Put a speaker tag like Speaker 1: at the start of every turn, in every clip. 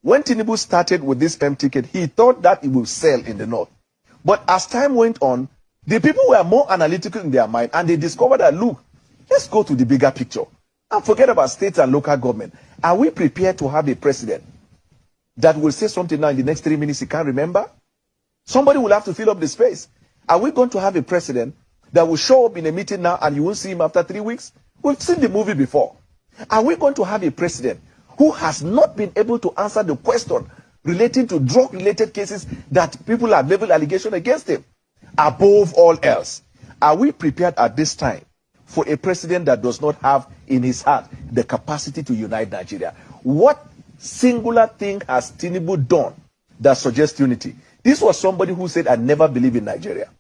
Speaker 1: When Tinubu started with this PEM ticket, he thought that it would sell in the north. But as time went on, the people were more analytical in their mind, and they discovered that, look, let's go to the bigger picture and forget about states and local government. Are we prepared to have a president that will say something now in the next 3 minutes he can't remember? Somebody will have to fill up the space. Are we going to have a president that will show up in a meeting now and you won't see him after 3 weeks? We've seen the movie before. Are we going to have a president who has not been able to answer the question relating to drug-related cases that people have leveled allegation against him? Above all else, are we prepared at this time for a president that does not have in his heart the capacity to unite Nigeria? What singular thing has Tinubu done that suggests unity? This was somebody who said, I never believe in Nigeria.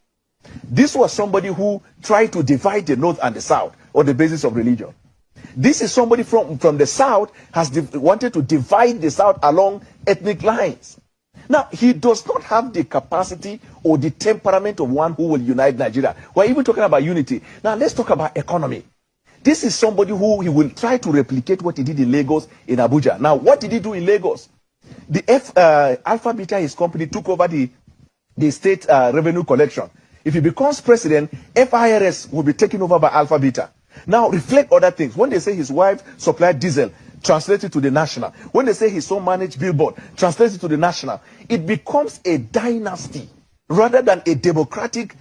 Speaker 1: This was somebody who tried to divide the North and the South on the basis of religion. This is somebody from the South has wanted to divide the South along ethnic lines. Now, he does not have the capacity or the temperament of one who will unite Nigeria. We're even talking about unity. Now, let's talk about economy. This is somebody who he will try to replicate what he did in Lagos, in Abuja. Now, what did he do in Lagos? The Alpha Beta, his company, took over the state revenue collection. If he becomes president, FIRS will be taken over by Alpha Beta. Now, reflect other things. When they say his wife supplied diesel, translate it to the national. When they say his son managed billboard, translate it to the national. It becomes a dynasty rather than a democratic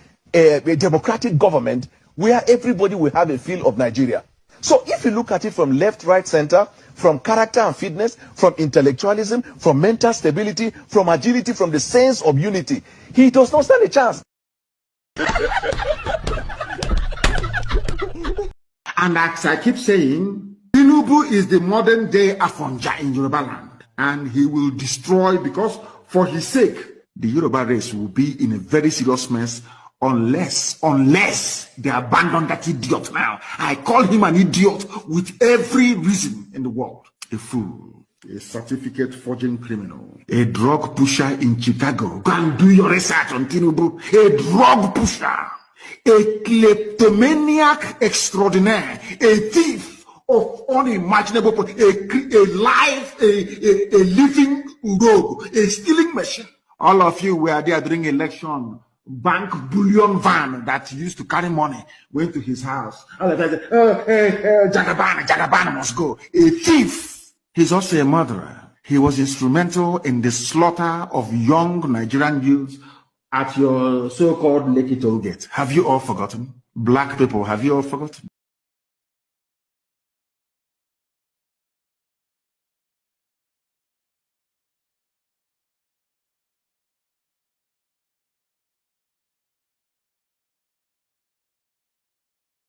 Speaker 1: government where everybody will have a feel of Nigeria. So if you look at it from left, right, center, from character and fitness, from intellectualism, from mental stability, from agility, from the sense of unity, he does not stand a chance.
Speaker 2: And as I keep saying, Tinubu is the modern day Afonja in Yoruba land. And he will destroy, because for his sake, the Yoruba race will be in a very serious mess unless they abandon that idiot now. I call him an idiot with every reason in the world. A fool, a certificate forging criminal, a drug pusher in Chicago. Go and do your research on Tinubu. A drug pusher. A kleptomaniac extraordinaire, a thief of unimaginable, a living rogue, a stealing machine. All of you were there during election. Bank bullion van that used to carry money went to his house. All of that, Jagaban must go. A thief. He's also a murderer. He was instrumental in the slaughter of young Nigerian youths at your so-called Lekki toll gate. Have you all forgotten? Black people, have you all forgotten?